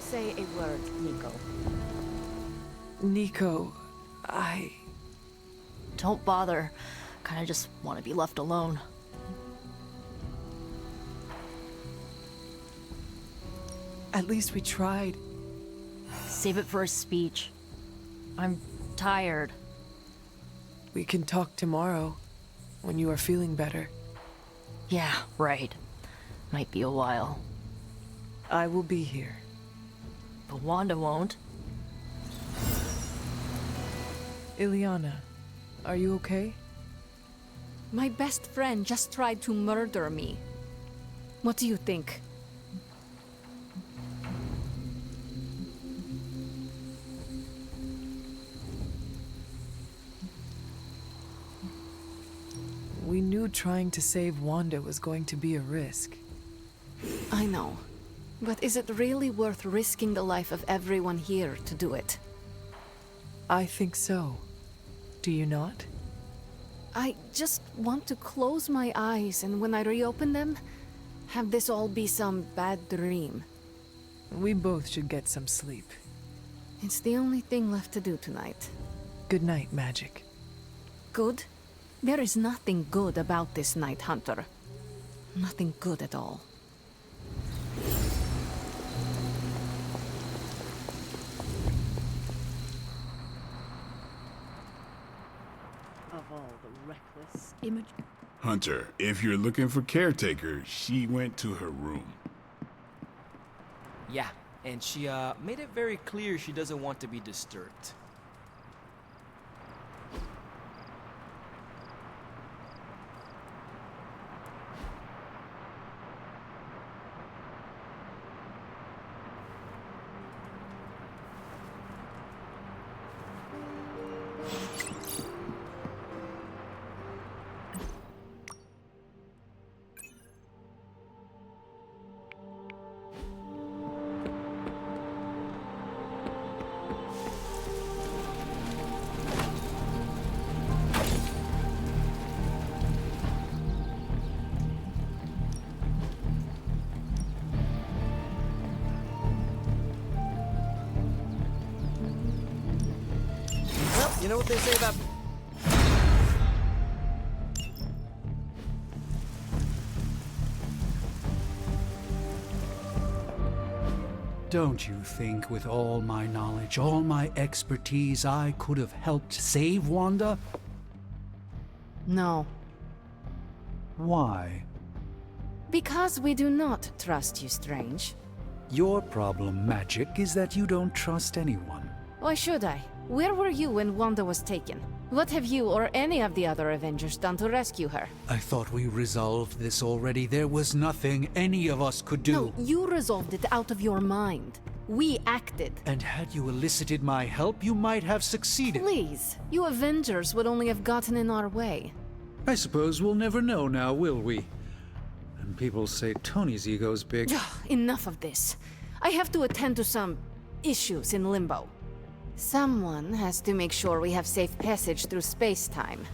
say a word, Nico. Nico, Don't bother. Kinda just want to be left alone. At least we tried. Save it for a speech. I'm tired. We can talk tomorrow, when you are feeling better. Yeah, right. Might be a while. I will be here. But Wanda won't. Ileana, are you okay? My best friend just tried to murder me. What do you think? We knew trying to save Wanda was going to be a risk. I know. But is it really worth risking the life of everyone here to do it? I think so. Do you not? I just want to close my eyes and when I reopen them, have this all be some bad dream. We both should get some sleep. It's the only thing left to do tonight. Good night, Magic. Good? There is nothing good about this night, Hunter. Nothing good at all. Of all the reckless image. Hunter, if you're looking for caretaker, she went to her room. Yeah, and she made it very clear she doesn't want to be disturbed. Well, you know what they say about... Don't you think with all my knowledge, all my expertise, I could have helped save Wanda? No. Why? Because we do not trust you, Strange. Your problem, Magic, is that you don't trust anyone. Why should I? Where were you when Wanda was taken? What have you or any of the other Avengers done to rescue her? I thought we resolved this already. There was nothing any of us could do. No, you resolved it out of your mind. We acted. And had you elicited my help, you might have succeeded. Please, you Avengers would only have gotten in our way. I suppose we'll never know now, will we? And people say Tony's ego's big. Enough of this. I have to attend to some issues in Limbo. Someone has to make sure we have safe passage through space-time.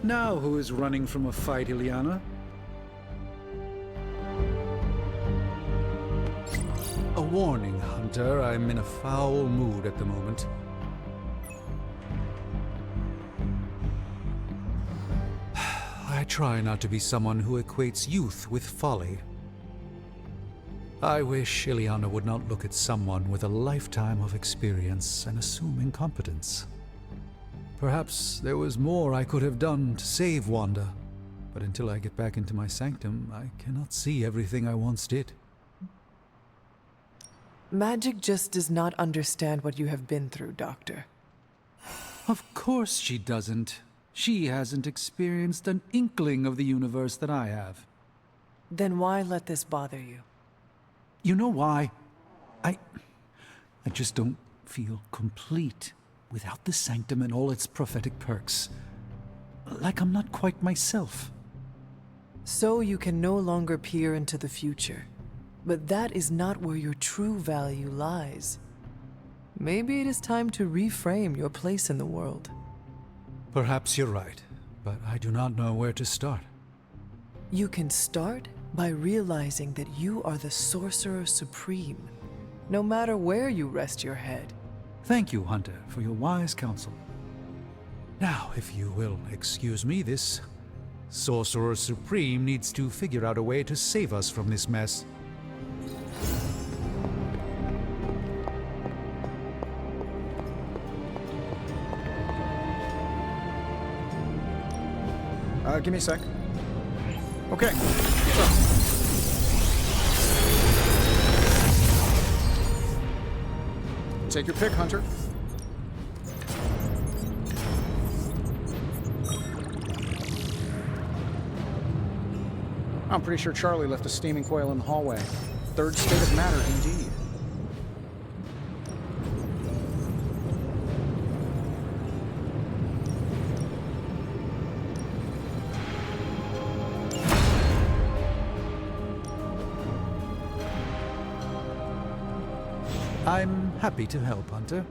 Now who is running from a fight, Ileana? A warning, Hunter. I'm in a foul mood at the moment. I try not to be someone who equates youth with folly. I wish Ileana would not look at someone with a lifetime of experience and assume incompetence. Perhaps there was more I could have done to save Wanda, but until I get back into my sanctum, I cannot see everything I once did. Magic just does not understand what you have been through, Doctor. Of course she doesn't. She hasn't experienced an inkling of the universe that I have. Then why let this bother you? You know why? I just don't feel complete without the sanctum and all its prophetic perks. Like I'm not quite myself. So you can no longer peer into the future. But that is not where your true value lies. Maybe it is time to reframe your place in the world. Perhaps you're right, but I do not know where to start. You can start By realizing that you are the Sorcerer Supreme, no matter where you rest your head. Thank you, Hunter, for your wise counsel. Now, if you will excuse me, this Sorcerer Supreme needs to figure out a way to save us from this mess. Give me a sec. Okay. So, take your pick, Hunter. I'm pretty sure Charlie left a steaming coil in the hallway. Third state of matter, indeed. I'm happy to help, Hunter.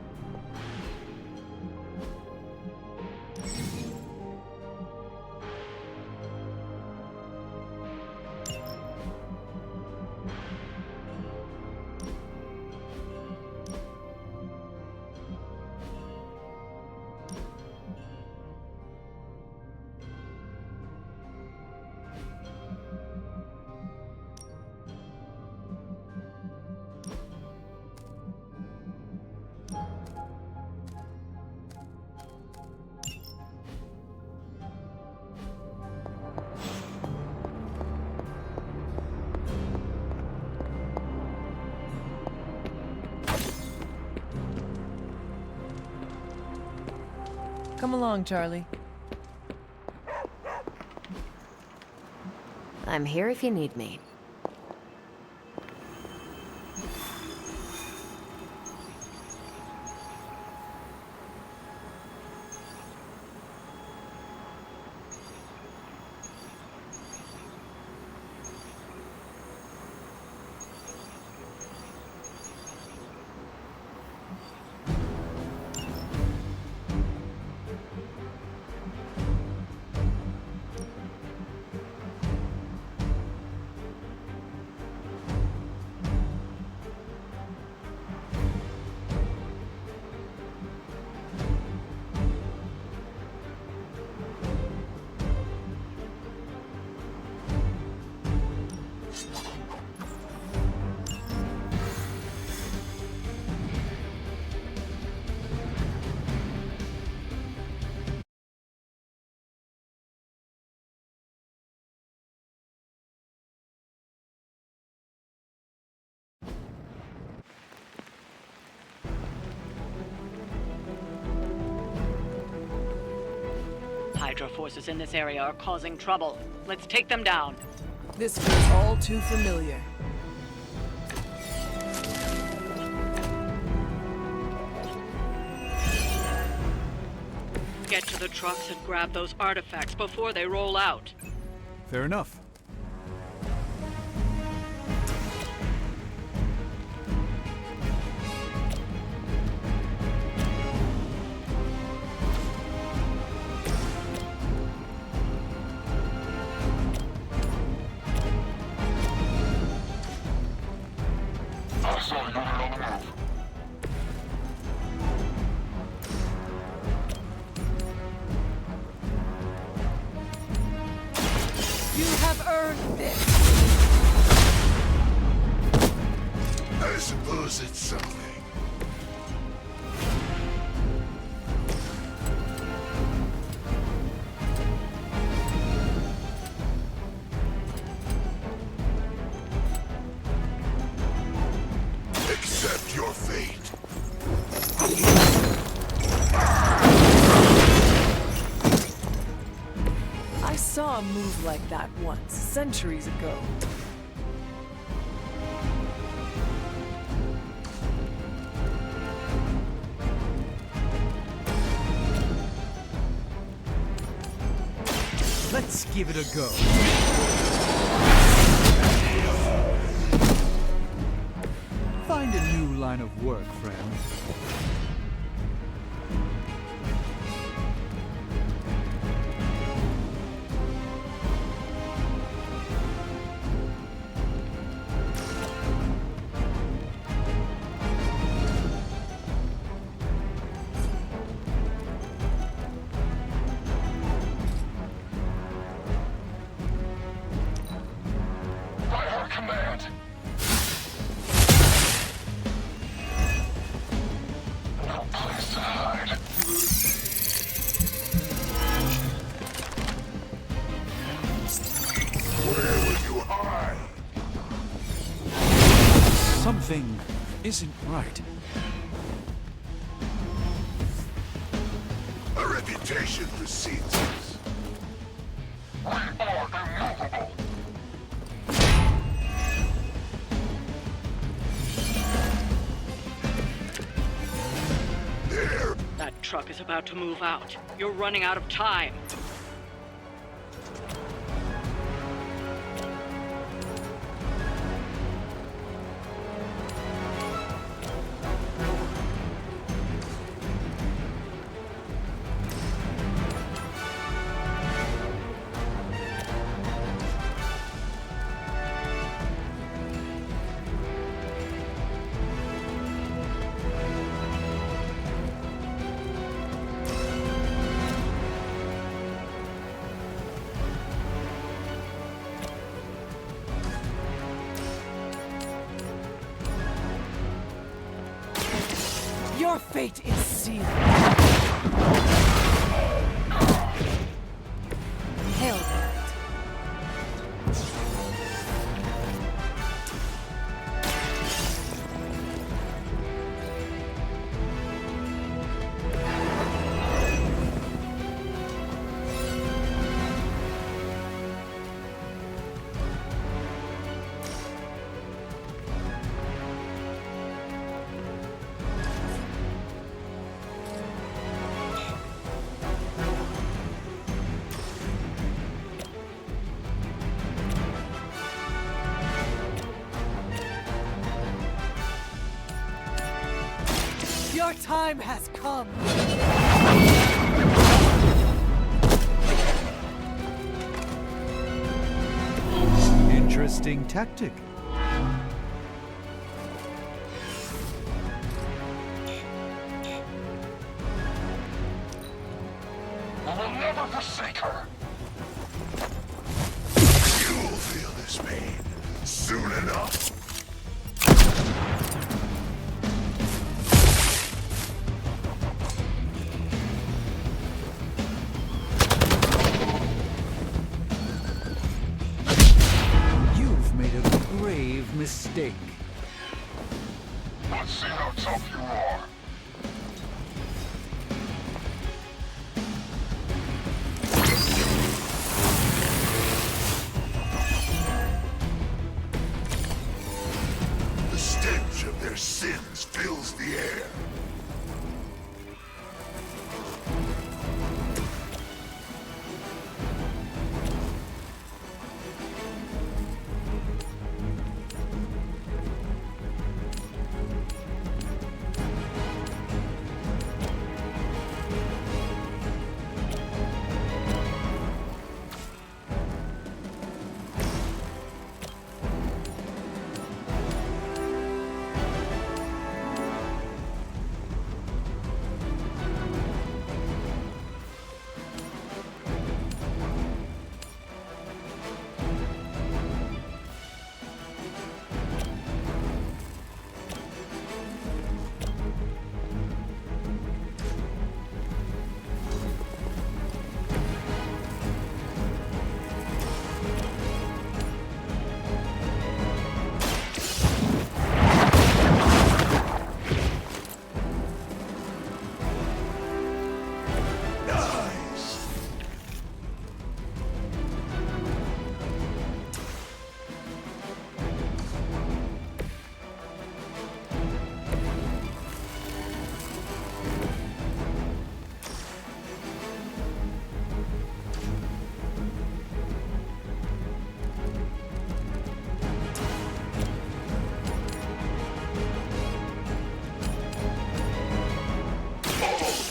Come along, Charlie. I'm here if you need me. Hydra forces in this area are causing trouble. Let's take them down. This feels all too familiar. Get to the trucks and grab those artifacts before they roll out. Fair enough. You have earned this. I suppose it's something. Accept your fate. I saw a move like that once, centuries ago. Let's give it a go. Find a new line of work, friend. Something isn't right. A reputation precedes us. We are immovable. There. That truck is about to move out. You're running out of time. Your fate is sealed. Hail that. Your time has come. Interesting tactic. We will never forsake her. You'll feel this pain soon enough. You've made a grave mistake. Let's see how tough you are. The stench of their sins fills the air.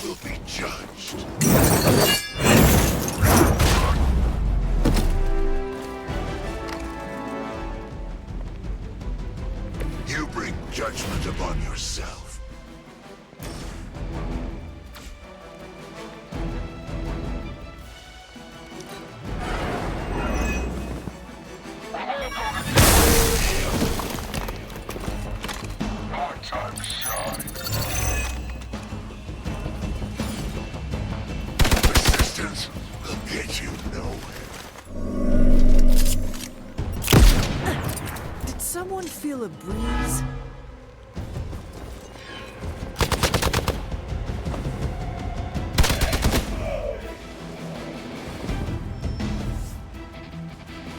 Will be judged. You bring judgment upon yourself. Our time shines. Resistance will get you nowhere. Did someone feel feel a breeze?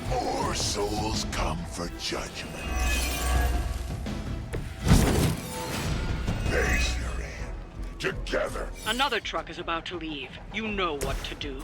More souls come for judgment. Face your end. Together. Another truck is about to leave. You know what to do.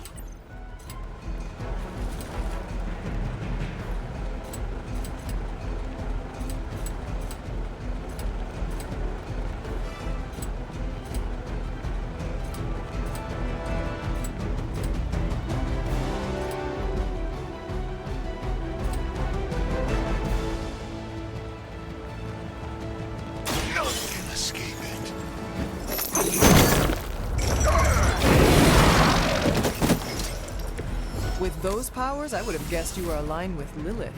None can escape it. With those powers, I would have guessed you were aligned with Lilith.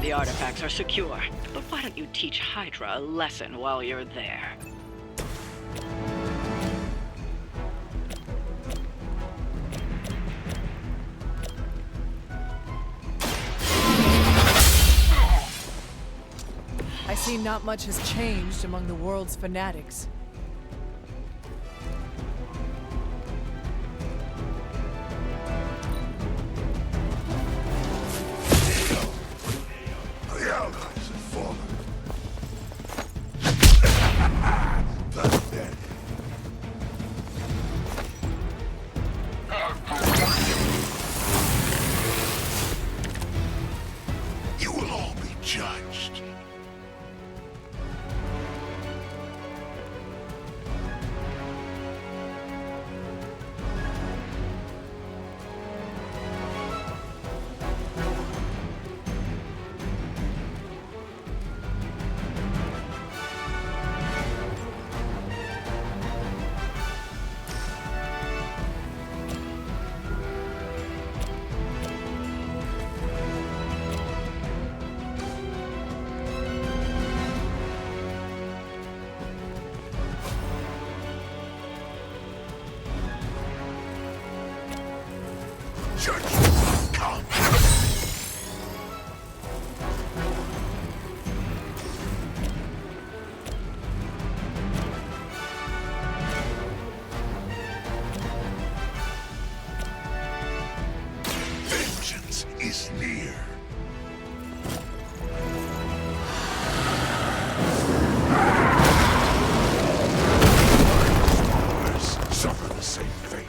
The artifacts are secure, but why don't you teach Hydra a lesson while you're there? I see not much has changed among the world's fanatics. The allies have fallen. Pathetic. You will all be judged. Judgment come. Vengeance is near. Followers suffer the same fate.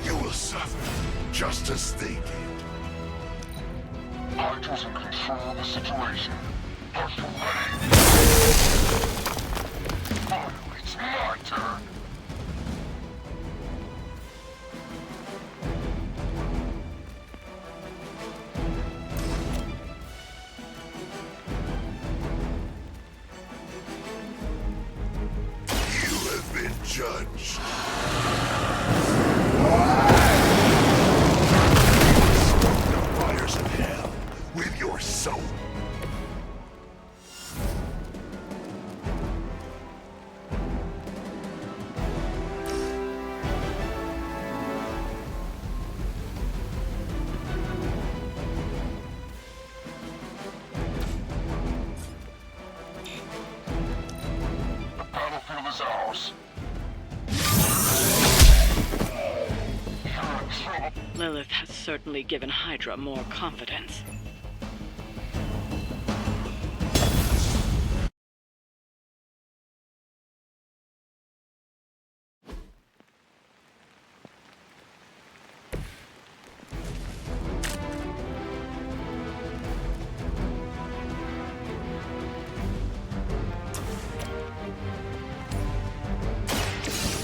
You will suffer, just as they did. Hydra's in control of the situation. Are you ready? Finally, it's my turn. You have been judged. The fires of hell with your soul. Lilith has certainly given Hydra more confidence.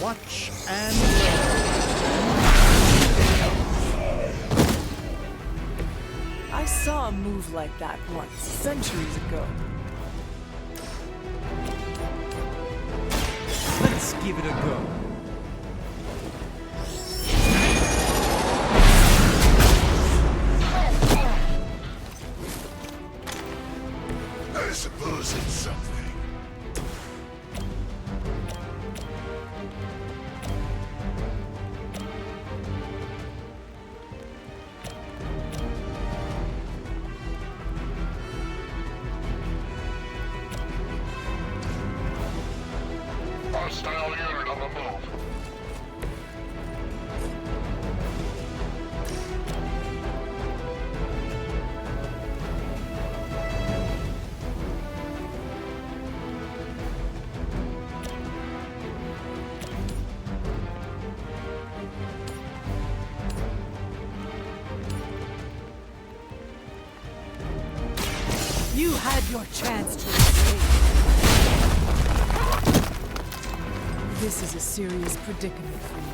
Watch and learn. I saw a move like that once, centuries ago. Let's give it a go. I suppose it's something. Hostile unit on the move. You had your chance to escape. This is a serious predicament for you.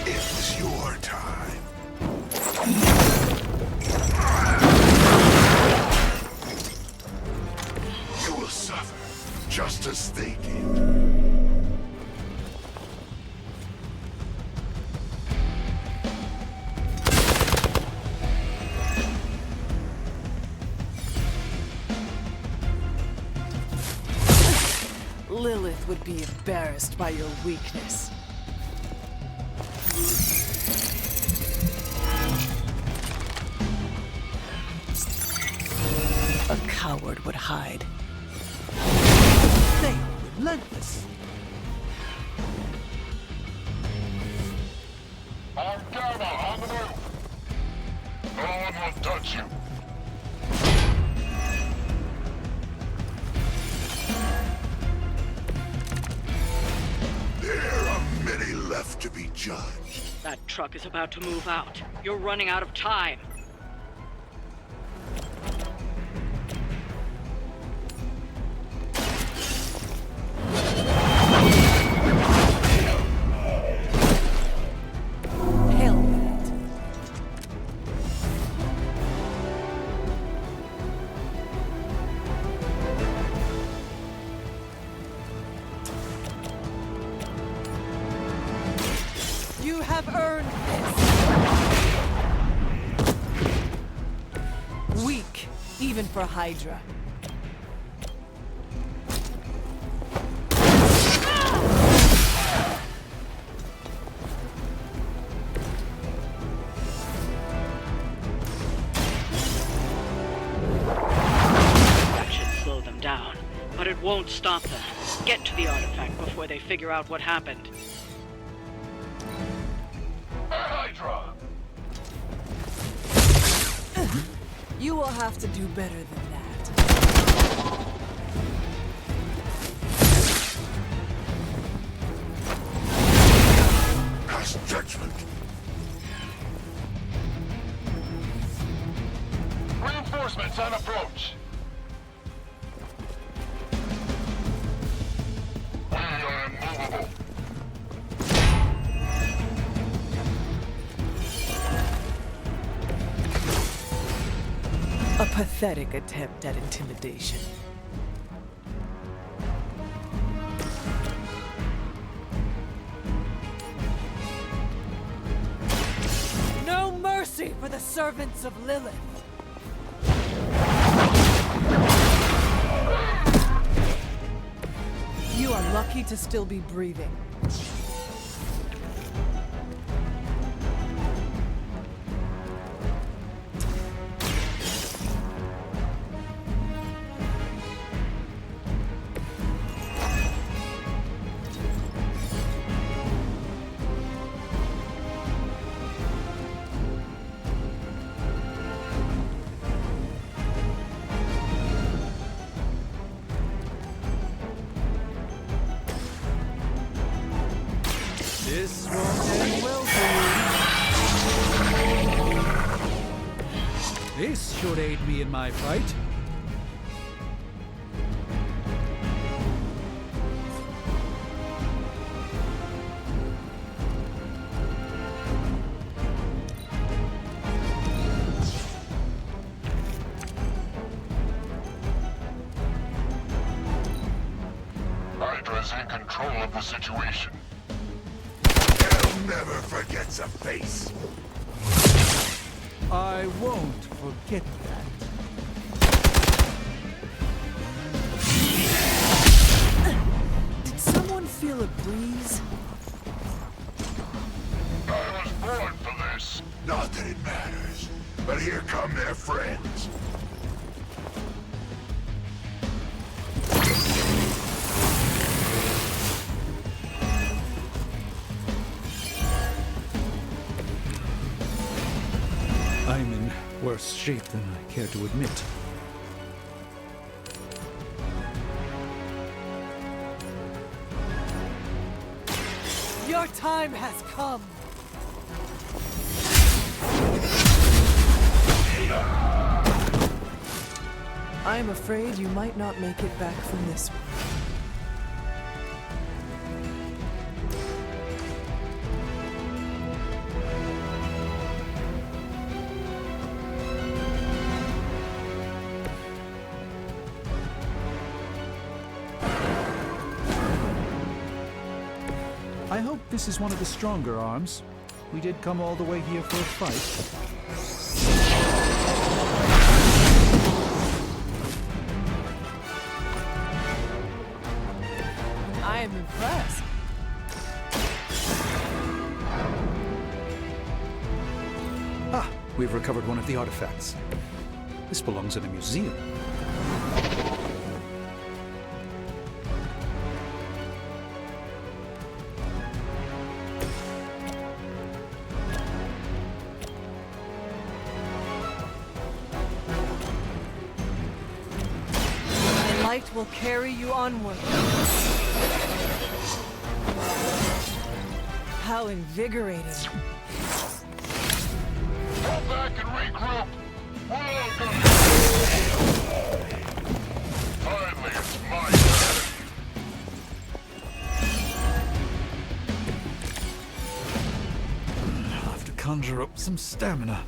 It's your time. You will suffer, just as they did. Lilith would be embarrassed by your weakness. A coward would hide. They are relentless. I'm Gamma on the move. No one will touch you. There are many left to be judged. That truck is about to move out. You're running out of time. Hell with it. You have earned this. Weak, even for Hydra. That should slow them down, but it won't stop them. Get to the artifact before they figure out what happened. Hydra! You will have to do better than that. Pass judgment. Reinforcements on approach. We are immovable. A pathetic attempt at intimidation. No mercy for the servants of Lilith. You are lucky to still be breathing. This won't end well for you. This should aid me in my fight. Hydra's in control of the situation. Hell never forgets a face. I won't forget that. Did someone feel a breeze? I was born for this. Not that it matters, but here come their friends. I'm in worse shape than I care to admit. Your time has come. I am afraid you might not make it back from this one. I hope this is one of the stronger arms. We did come all the way here for a fight. I am impressed. Ah, we've recovered one of the artifacts. This belongs in a museum. Light will carry you onward. How invigorating. Fall back and regroup. We're all gonna... Finally, it's my turn. I'll have to conjure up some stamina.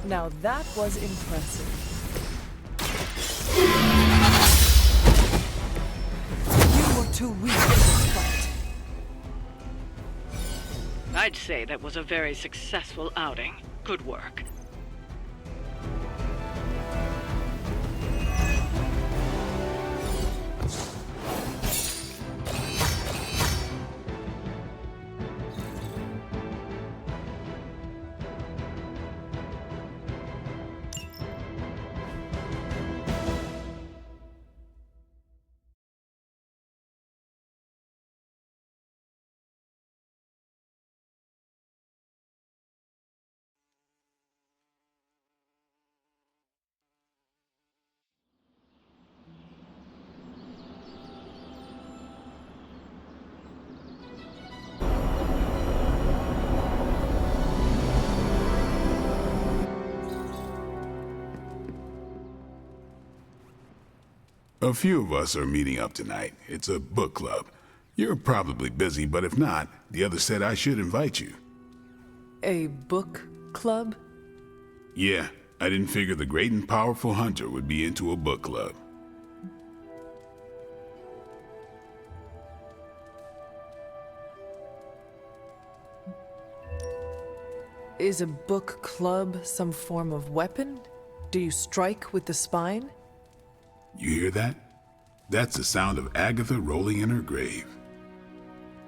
Now that was impressive. You were too weak for this fight. I'd say that was a very successful outing. Good work. A few of us are meeting up tonight. It's a book club. You're probably busy, but if not, the others said I should invite you. A book club? Yeah, I didn't figure the great and powerful Hunter would be into a book club. Is a book club some form of weapon? Do you strike with the spine? You hear that? That's the sound of Agatha rolling in her grave.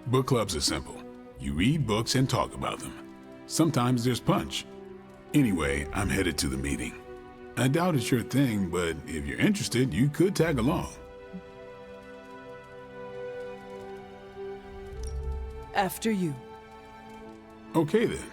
Book clubs are simple. You read books and talk about them. Sometimes there's punch. Anyway, I'm headed to the meeting. I doubt it's your thing, but if you're interested, you could tag along. After you. Okay then.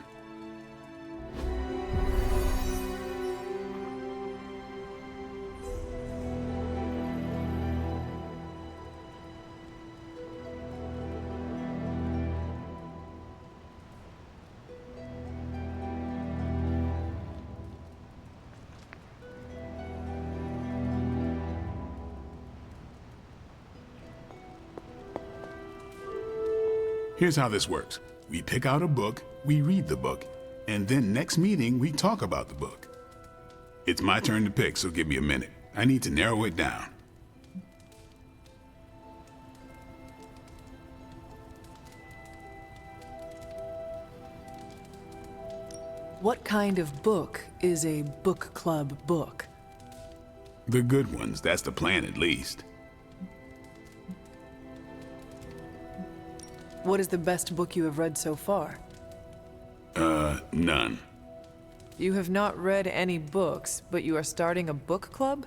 Here's how this works. We pick out a book, we read the book, and then next meeting we talk about the book. It's my turn to pick, so give me a minute. I need to narrow it down. What kind of book is a book club book? The good ones, that's the plan at least. What is the best book you have read so far? None. You have not read any books, but you are starting a book club?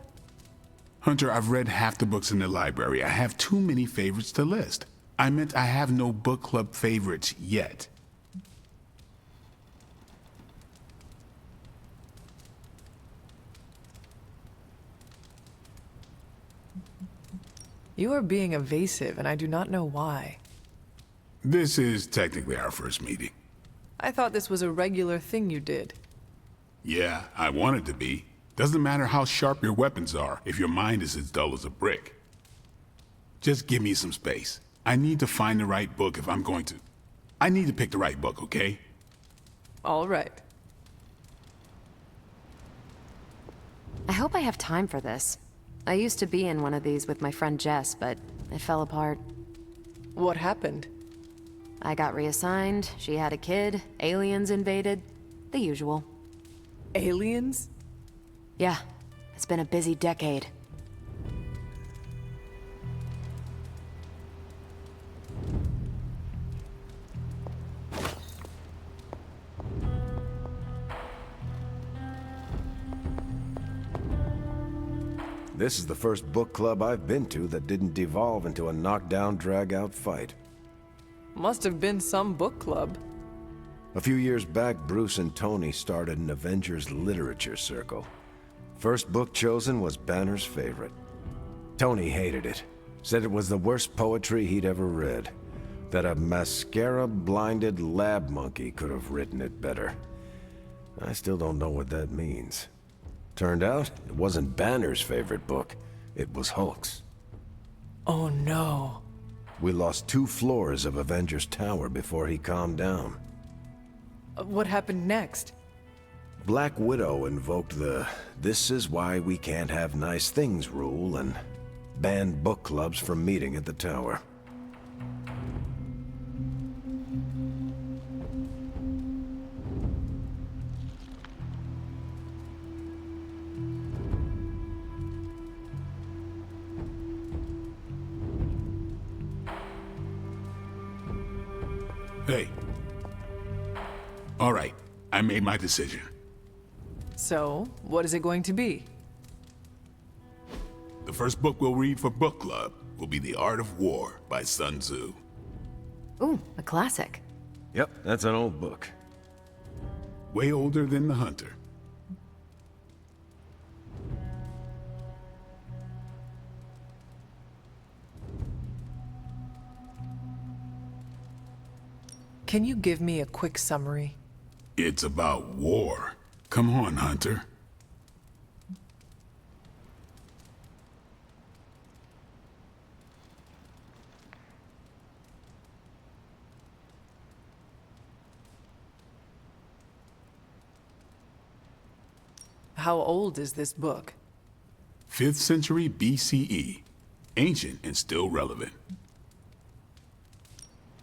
Hunter, I've read half the books in the library. I have too many favorites to list. I meant I have no book club favorites yet. You are being evasive, and I do not know why. This is technically our first meeting. I thought this was a regular thing you did. Yeah, I want it to be. Doesn't matter how sharp your weapons are if your mind is as dull as a brick. Just give me some space. I need to find the right book if I'm going to. I need to pick the right book, okay? All right. I hope I have time for this. I used to be in one of these with my friend Jess, but it fell apart. What happened? I got reassigned, she had a kid, aliens invaded, the usual. Aliens? Yeah, it's been a busy decade. This is the first book club I've been to that didn't devolve into a knockdown, drag-out fight. Must have been some book club. A few years back, Bruce and Tony started an Avengers literature circle. First book chosen was Banner's favorite. Tony hated it, said it was the worst poetry he'd ever read, that a mascara-blinded lab monkey could have written it better. I still don't know what that means. Turned out, it wasn't Banner's favorite book, it was Hulk's. Oh no. We lost 2 floors of Avengers Tower before he calmed down. What happened next? Black Widow invoked the "this is why we can't have nice things" rule and banned book clubs from meeting at the tower. Hey. All right, I made my decision. So, what is it going to be? The first book we'll read for book club will be The Art of War by Sun Tzu. Ooh, a classic. Yep, that's an old book. Way older than The Hunter. Can you give me a quick summary? It's about war. Come on, Hunter. How old is this book? 5th century BCE. Ancient and still relevant.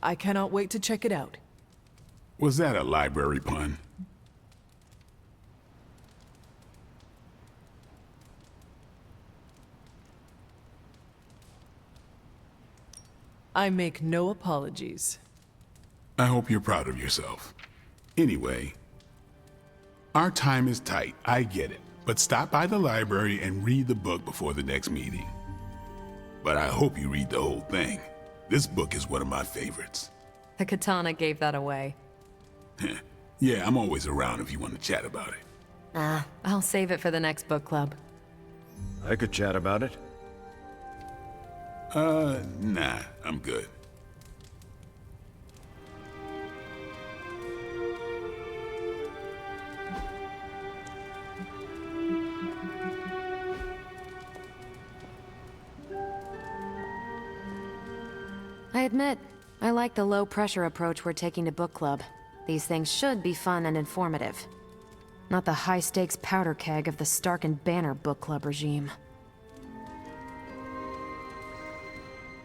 I cannot wait to check it out. Was that a library pun? I make no apologies. I hope you're proud of yourself. Anyway, our time is tight, I get it. But stop by the library and read the book before the next meeting. But I hope you read the whole thing. This book is one of my favorites. The katana gave that away. Yeah, I'm always around if you want to chat about it. I'll save it for the next book club. I could chat about it. Nah, I'm good. I admit, I like the low-pressure approach we're taking to book club. These things should be fun and informative. Not the high-stakes powder keg of the Stark and Banner book club regime.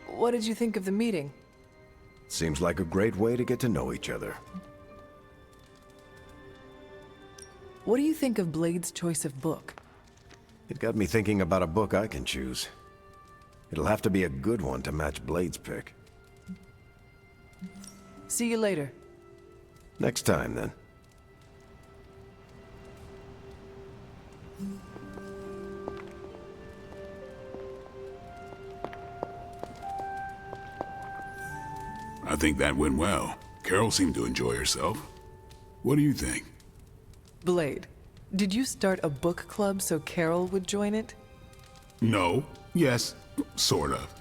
What did you think of the meeting? Seems like a great way to get to know each other. What do you think of Blade's choice of book? It got me thinking about a book I can choose. It'll have to be a good one to match Blade's pick. See you later. Next time, then. I think that went well. Carol seemed to enjoy herself. What do you think? Blade, did you start a book club so Carol would join it? No. Yes. Sort of.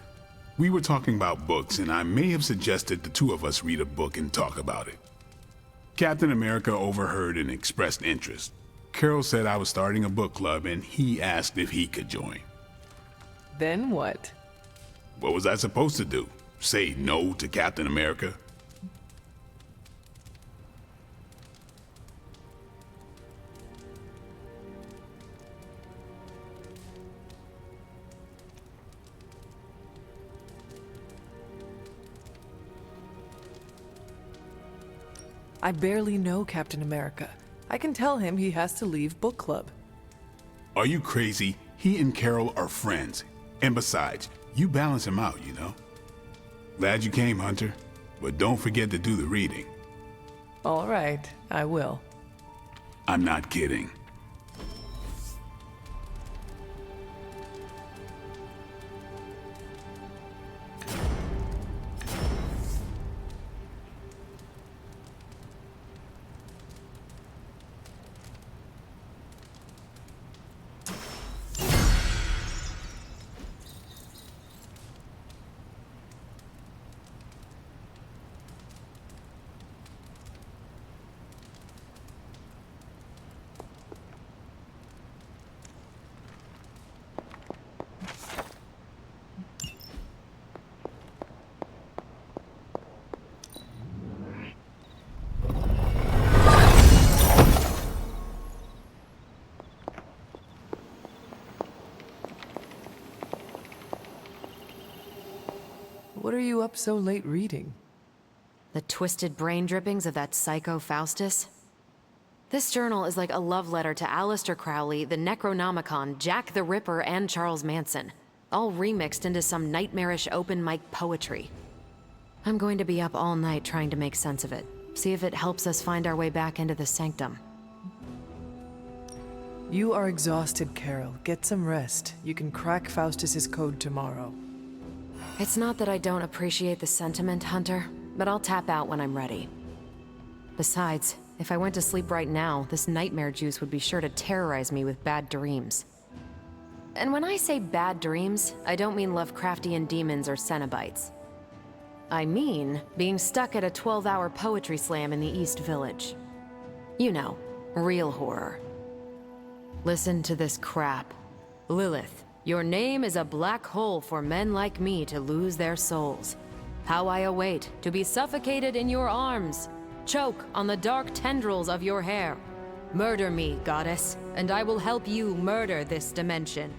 We were talking about books, and I may have suggested the two of us read a book and talk about it. Captain America overheard and expressed interest. Carol said I was starting a book club, and he asked if he could join. Then what? What was I supposed to do? Say no to Captain America? I barely know Captain America. I can tell him he has to leave book club. Are you crazy? He and Carol are friends. And besides, you balance him out, you know? Glad you came, Hunter. But don't forget to do the reading. All right, I will. I'm not kidding. What are you up so late reading? The twisted brain drippings of that psycho Faustus? This journal is like a love letter to Aleister Crowley, the Necronomicon, Jack the Ripper, and Charles Manson, all remixed into some nightmarish open mic poetry. I'm going to be up all night trying to make sense of it, see if it helps us find our way back into the Sanctum. You are exhausted, Carol. Get some rest. You can crack Faustus's code tomorrow. It's not that I don't appreciate the sentiment, Hunter, but I'll tap out when I'm ready. Besides, if I went to sleep right now, this nightmare juice would be sure to terrorize me with bad dreams. And when I say bad dreams, I don't mean Lovecraftian demons or Cenobites. I mean being stuck at a 12-hour poetry slam in the East Village. You know, real horror. Listen to this crap. Lilith, your name is a black hole for men like me to lose their souls. How I await to be suffocated in your arms. Choke on the dark tendrils of your hair. Murder me, goddess, and I will help you murder this dimension.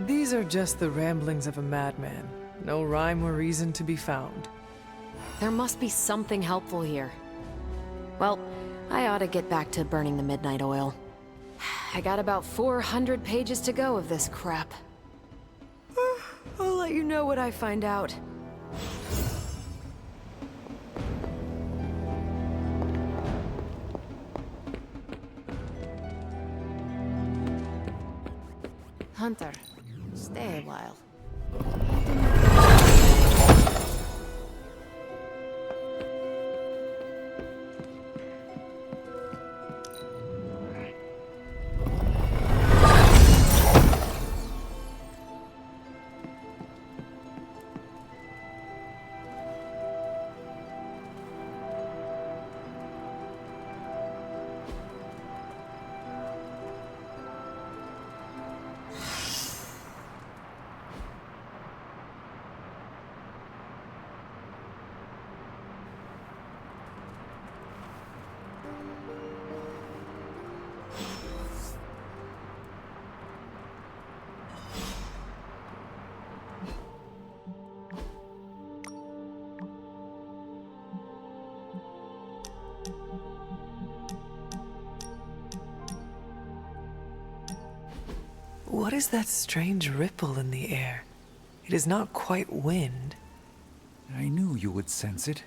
These are just the ramblings of a madman. No rhyme or reason to be found. There must be something helpful here. Well, I ought to get back to burning the midnight oil. I got about 400 pages to go of this crap. I'll let you know what I find out. Hunter, stay a while. What is that strange ripple in the air? It is not quite wind. I knew you would sense it.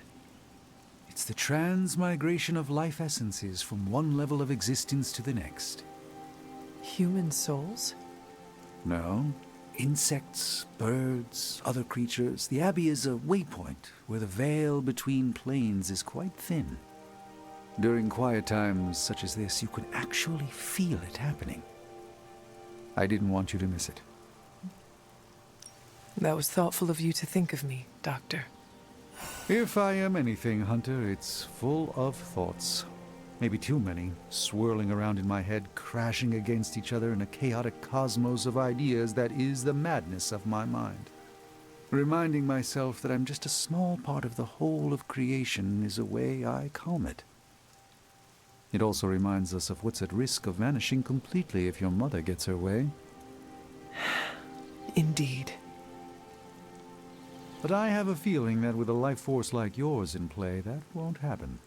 It's the transmigration of life essences from one level of existence to the next. Human souls? No. Insects, birds, other creatures. The Abbey is a waypoint where the veil between planes is quite thin. During quiet times such as this, you could actually feel it happening. I didn't want you to miss it. That was thoughtful of you to think of me, Doctor. If I am anything, Hunter, it's full of thoughts. Maybe too many, swirling around in my head, crashing against each other in a chaotic cosmos of ideas that is the madness of my mind. Reminding myself that I'm just a small part of the whole of creation is a way I calm it. It also reminds us of what's at risk of vanishing completely if your mother gets her way. Indeed. But I have a feeling that with a life force like yours in play, that won't happen.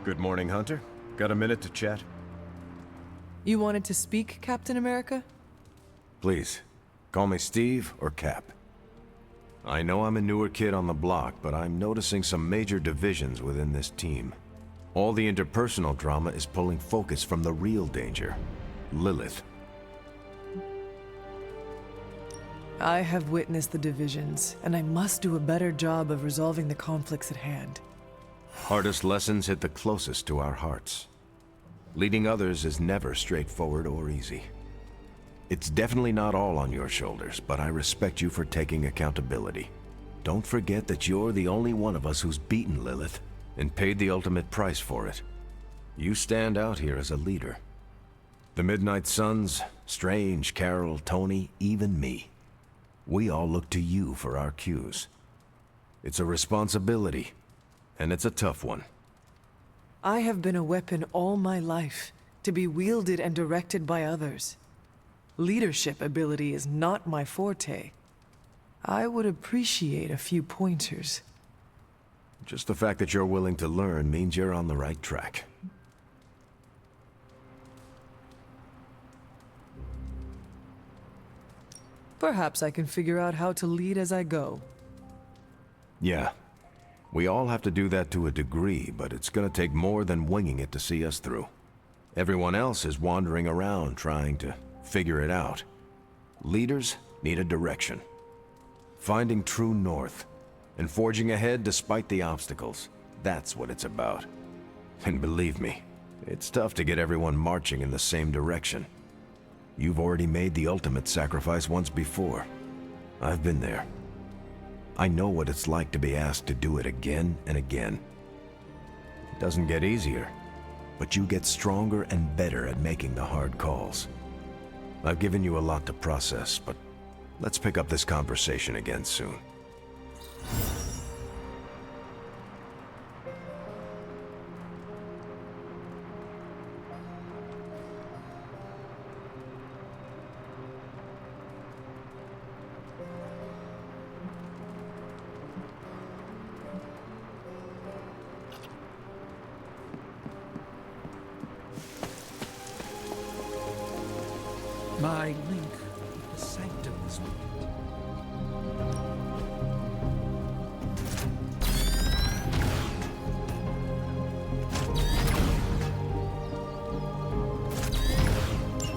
Good morning, Hunter. Got a minute to chat? You wanted to speak, Captain America? Please, call me Steve or Cap. I know I'm a newer kid on the block, but I'm noticing some major divisions within this team. All the interpersonal drama is pulling focus from the real danger, Lilith. I have witnessed the divisions, and I must do a better job of resolving the conflicts at hand. Hardest lessons hit the closest to our hearts. Leading others is never straightforward or easy. It's definitely not all on your shoulders, but I respect you for taking accountability. Don't forget that you're the only one of us who's beaten Lilith and paid the ultimate price for it. You stand out here as a leader. The Midnight Suns, Strange, Carol, Tony, even me. We all look to you for our cues. It's a responsibility, and it's a tough one. I have been a weapon all my life, to be wielded and directed by others. Leadership ability is not my forte. I would appreciate a few pointers. Just the fact that you're willing to learn means you're on the right track. Perhaps I can figure out how to lead as I go. Yeah. We all have to do that to a degree, but it's gonna take more than winging it to see us through. Everyone else is wandering around trying to figure it out. Leaders need a direction. Finding true north, and forging ahead despite the obstacles. That's what it's about. And believe me, it's tough to get everyone marching in the same direction. You've already made the ultimate sacrifice once before. I've been there. I know what it's like to be asked to do it again and again. It doesn't get easier, but you get stronger and better at making the hard calls. I've given you a lot to process, but let's pick up this conversation again soon. My link with the sanctum is weakened.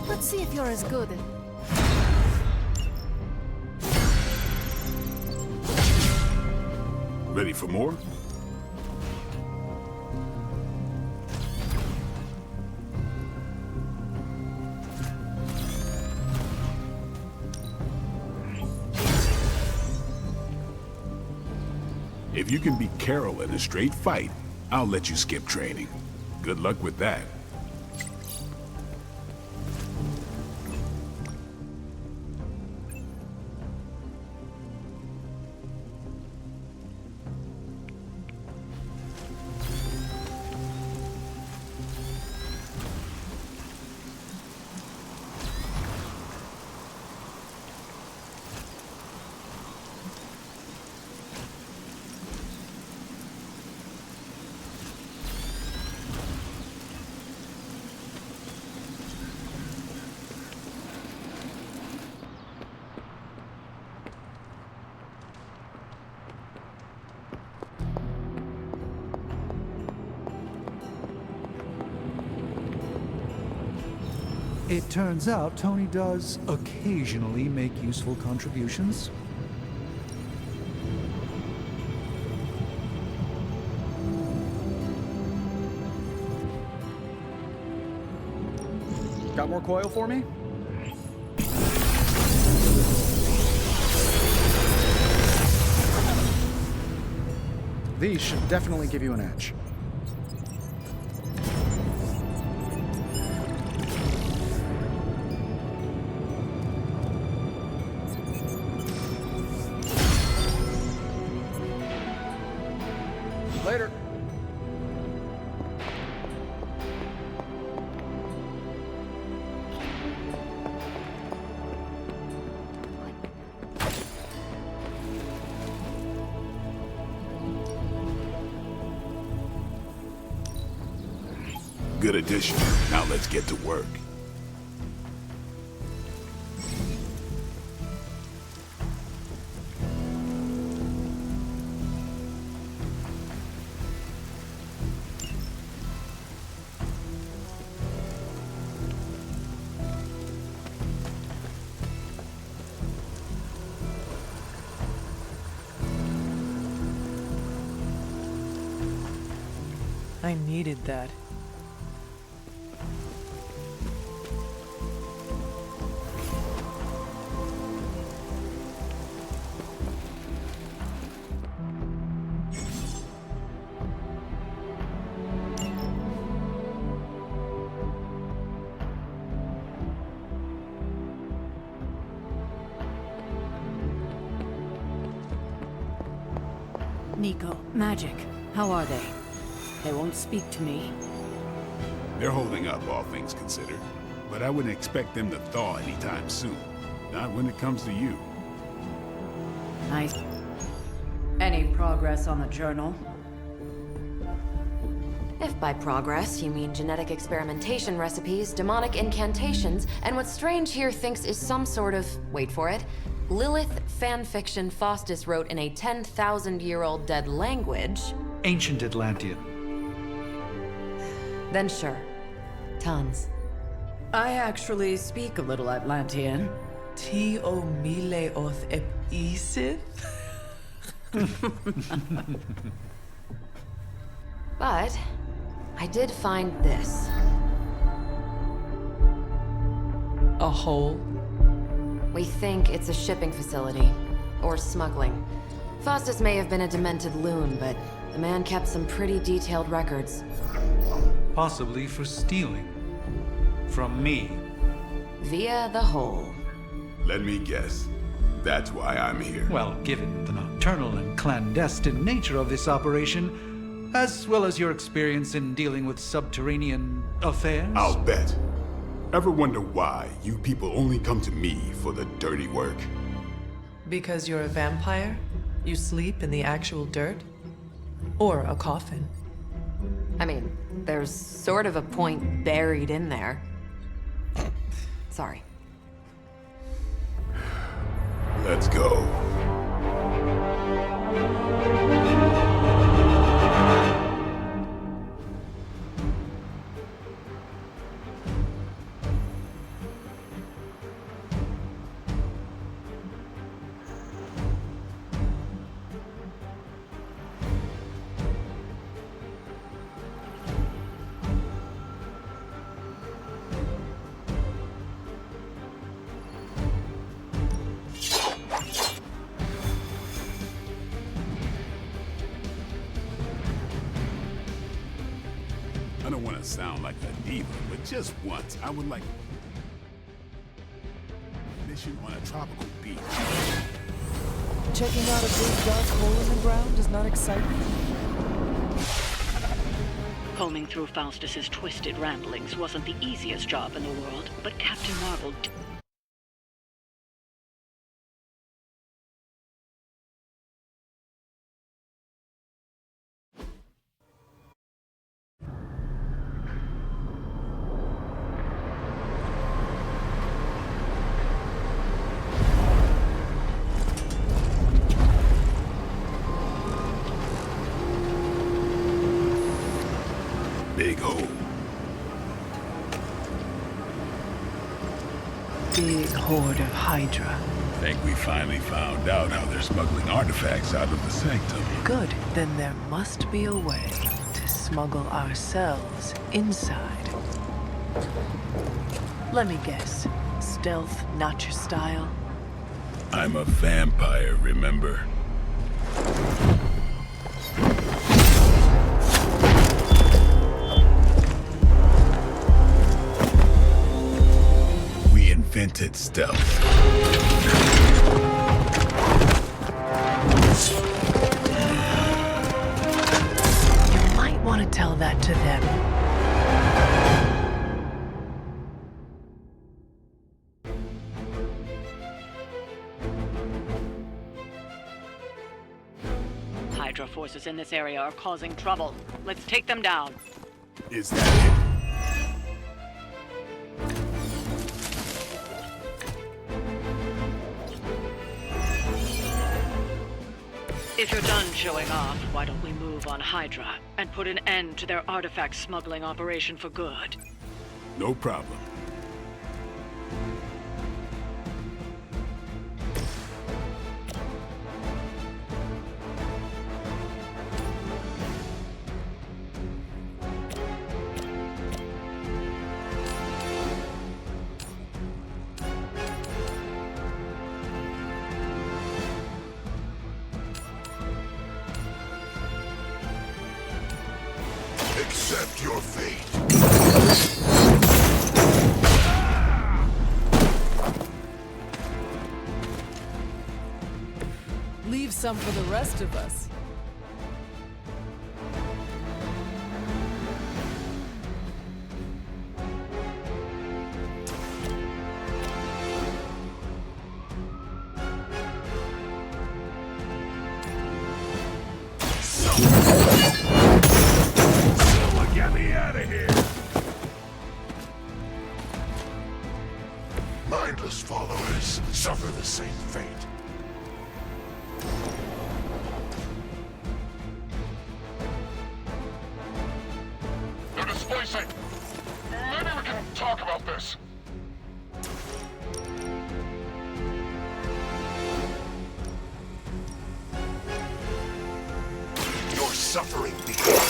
Let's see if you're as good. Ready for more? If you can beat Carol in a straight fight, I'll let you skip training. Good luck with that. It turns out Tony does occasionally make useful contributions. Got more coil for me? These should definitely give you an edge. Later. Good addition. Now let's get to work. I needed that. Nico, Magic, how are they? They won't speak to me. They're holding up, all things considered. But I wouldn't expect them to thaw anytime soon. Not when it comes to you. Nice. Any progress on the journal? If by progress you mean genetic experimentation recipes, demonic incantations, and what Strange here thinks is some sort of, wait for it, Lilith fanfiction Faustus wrote in a 10,000-year-old dead language... Ancient Atlantean. Then sure. Tons. I actually speak a little Atlantean. Ti o mile oth ep isith? But I did find this. A hole? We think it's a shipping facility. Or smuggling. Faustus may have been a demented loon, but the man kept some pretty detailed records. Possibly for stealing. From me. Via the hole. Let me guess. That's why I'm here. Well, given the nocturnal and clandestine nature of this operation, as well as your experience in dealing with subterranean affairs... I'll bet. Ever wonder why you people only come to me for the dirty work? Because you're a vampire? You sleep in the actual dirt? Or a coffin? I mean, there's sort of a point buried in there. Sorry. Let's go. I don't want to sound like a diva, but just once, I would like a mission on a tropical beach. Checking out a big dark hole in the ground does not excite me. Combing through Faustus's twisted ramblings wasn't the easiest job in the world, but Captain Marvel Big hole. Big horde of Hydra. Think we finally found out how they're smuggling artifacts out of the sanctum. Good. Then there must be a way to smuggle ourselves inside. Let me guess. Stealth, not your style? I'm a vampire, remember? We invented stealth. You might want to tell that to them. Hydra forces in this area are causing trouble. Let's take them down. Is that it? If you're done showing off, why don't we move on Hydra and put an end to their artifact smuggling operation for good? No problem. Accept your fate. Leave some for the rest of us. Get me out of here! Mindless followers suffer the same fate. They're displacing! Maybe we can talk about this. Your suffering begins.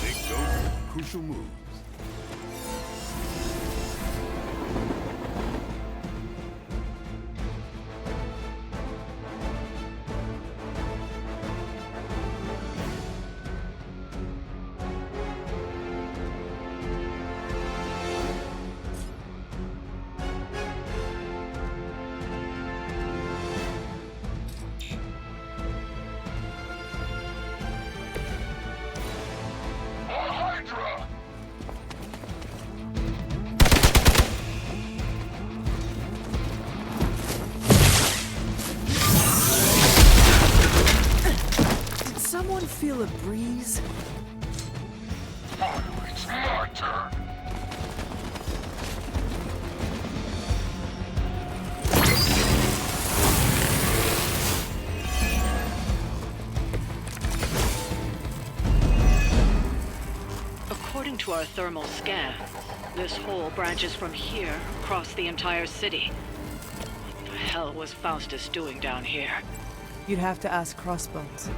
Take those crucial moves. feel a breeze? Oh, it's my turn. According to our thermal scan, this hole branches from here across the entire city. What the hell was Faustus doing down here? You'd have to ask Crossbones.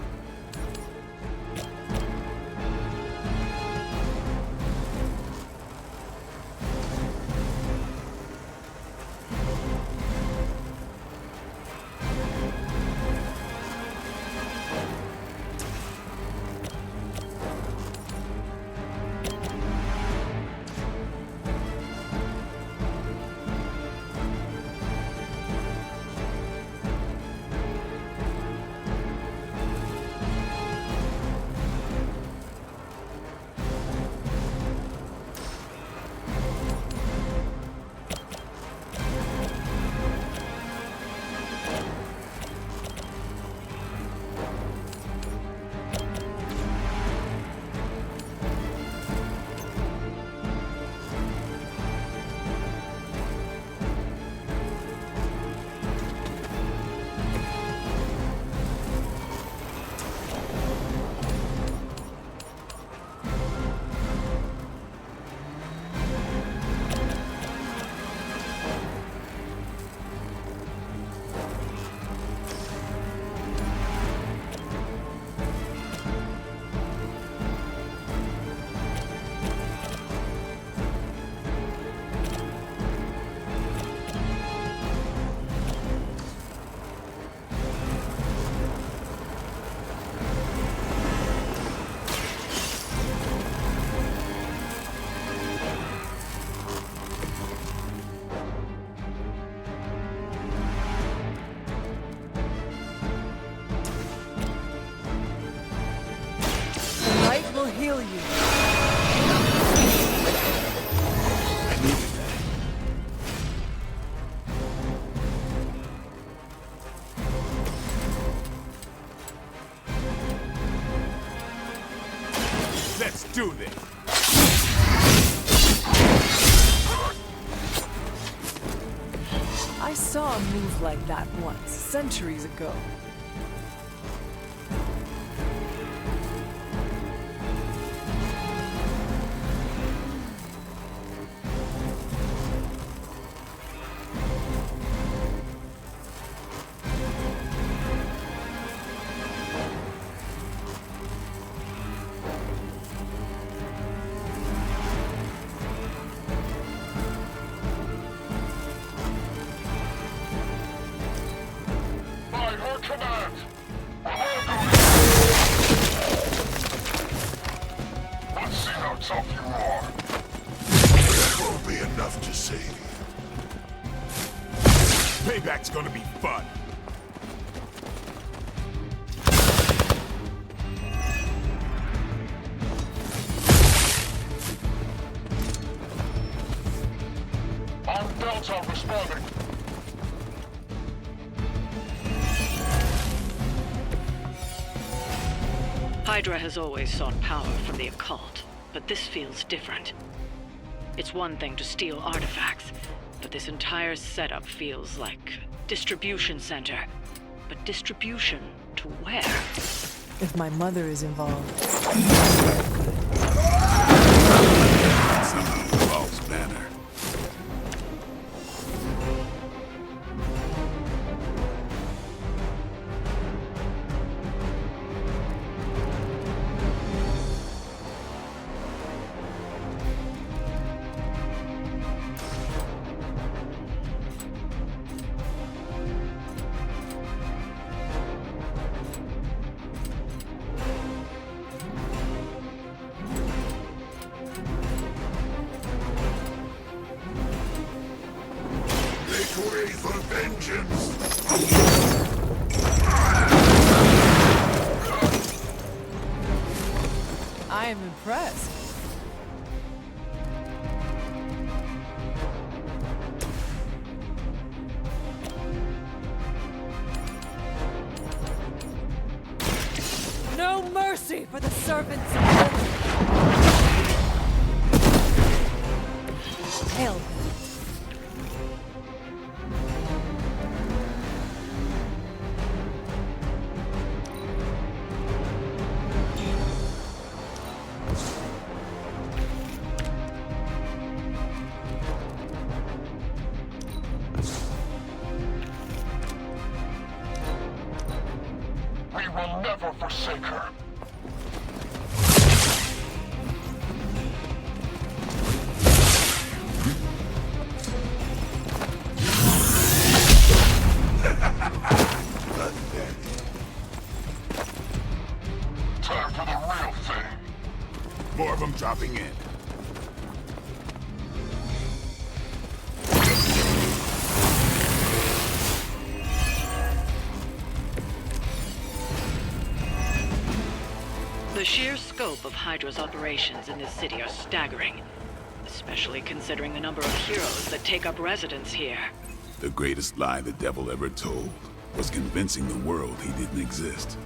Heal you. Let's do this. I saw a move like that once, centuries ago. Tough you are. That won't be enough to save you. Payback's gonna be fun. On Delta responding. Hydra has always sought power from the occult, but this feels different. It's one thing to steal artifacts, but this entire setup feels like distribution center. But distribution to where? If my mother is involved. Somehow involves Banner. Way for vengeance. I am impressed. No mercy! mercy for the servants of Lilith. Hell. We will never forsake her. Time for the real thing. More of them dropping in. The sheer scope of Hydra's operations in this city are staggering, especially considering the number of heroes that take up residence here. The greatest lie the devil ever told was convincing the world he didn't exist.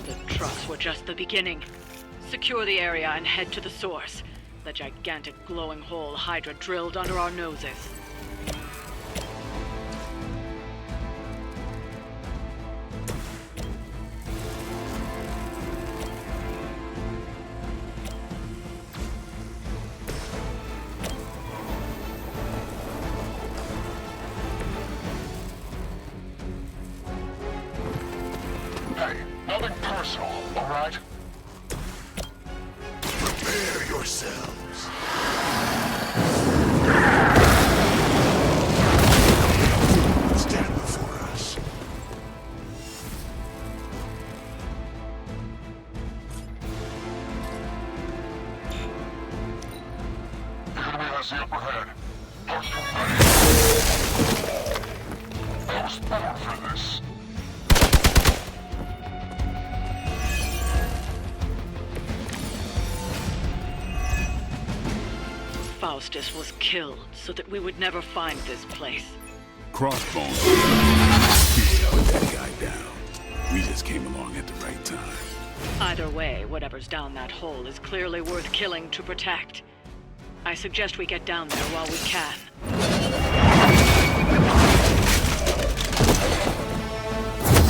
The trucks were just the beginning. Secure the area and head to the source. The gigantic glowing hole Hydra drilled under our noses. Hey, nothing personal, all right? Prepare yourselves. Stand before us. The enemy has the upper hand. Are you ready? I was born for this. Faustus was killed so that we would never find this place. Crossbones. We shot that guy down. We just came along at the right time. Either way, whatever's down that hole is clearly worth killing to protect. I suggest we get down there while we can.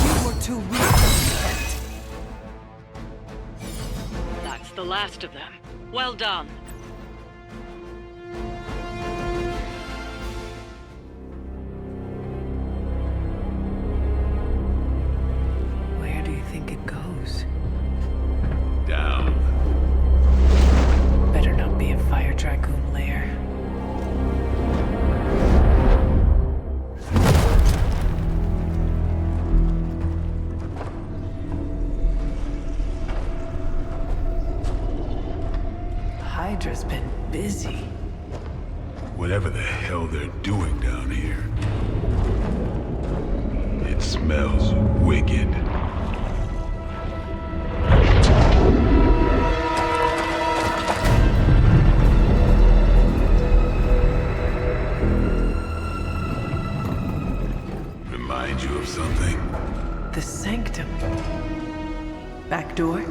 You were too weak to protect. That's the last of them. Well done. Where do you think it goes? Down. Better not be a fire dragoon lair. Hydra's been busy. Whatever the hell they're doing down here. It smells wicked. Remind you of something? The sanctum. Back door?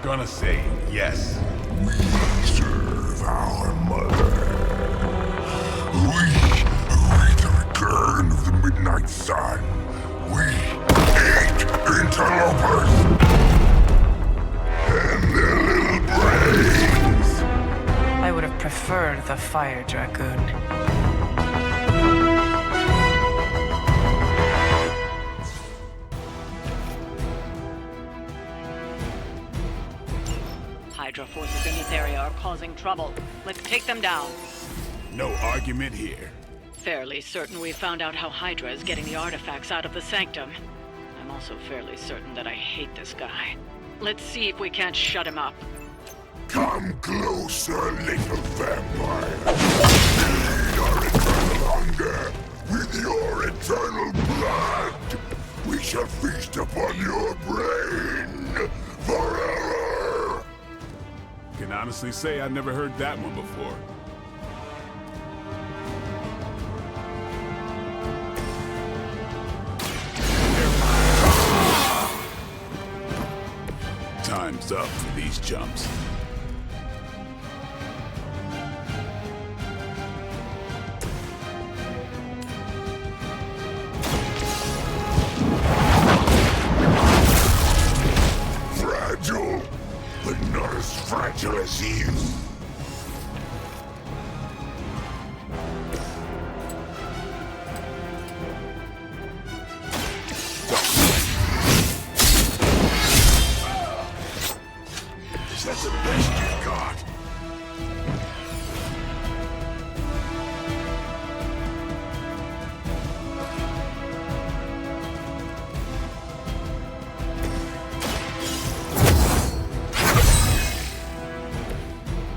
Gonna say yes. We serve our mother. We await the return of the midnight sun. We hate interlopers and their little brains. I would have preferred the fire dragoon. Hydra forces in this area are causing trouble. Let's take them down. No argument here. Fairly certain we found out how Hydra is getting the artifacts out of the Sanctum. I'm also fairly certain that I hate this guy. Let's see if we can't shut him up. Come closer, little vampire. Feed our eternal hunger with your eternal blood. We shall feast upon your brain. honestly say I never heard that one before. Time's up for these jumps. Fragile, but not as fragile as you. Is that the best you've got?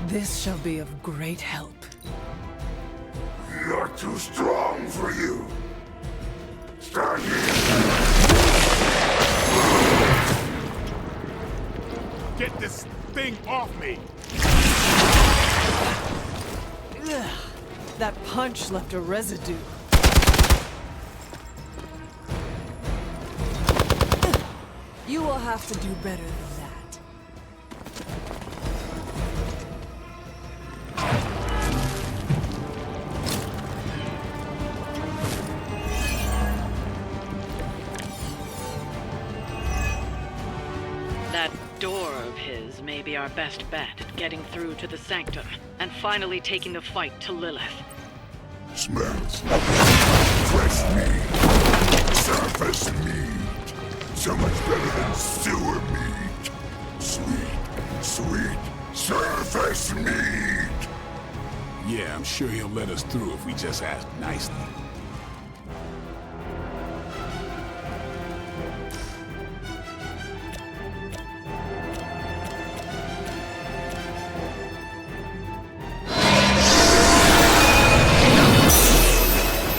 This shall be of great help. Not too strong for you. Stand here. Get this thing off me! Ugh, that punch left a residue. You will have to do better than that. That door of his may be our best bet at getting through to the Sanctum and finally taking the fight to Lilith. Smells. Fresh meat. Surface meat. So much better than sewer meat. Sweet, sweet surface meat. Yeah, I'm sure he'll let us through if we just ask nicely.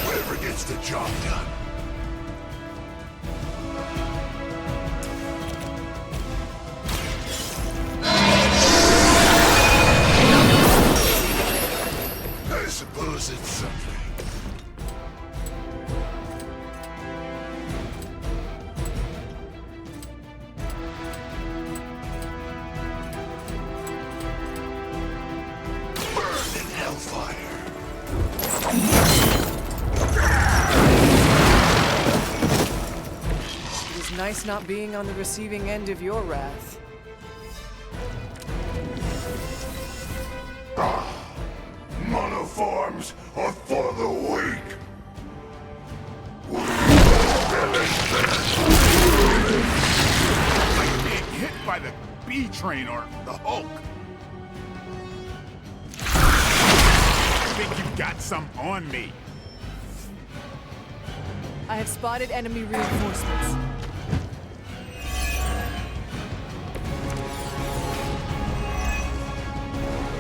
Whatever gets the job done. I suppose it's something. Burn in hellfire. It is nice not being on the receiving end of your wrath. Monoforms are for the weak. Like being hit by the B train or the Hulk. I think you've got some on me. I have spotted enemy reinforcements.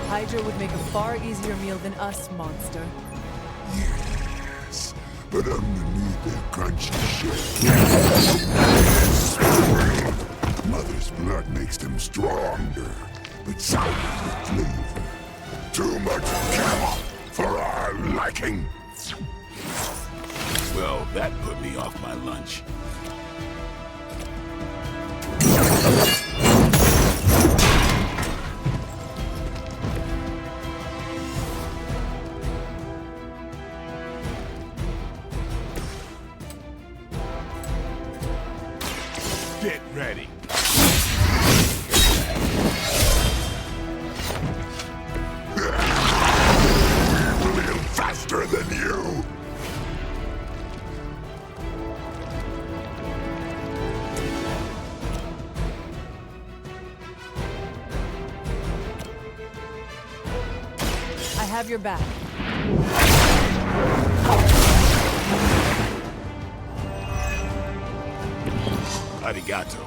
Hydra would make a far easier meal than us, monster. Yes, but underneath their crunchy shit. Mother's blood makes them stronger, but sour with flavor. Too much camel for our liking. Well, that put me off my lunch. Get ready. We will heal faster than you. I have your back. Arigato.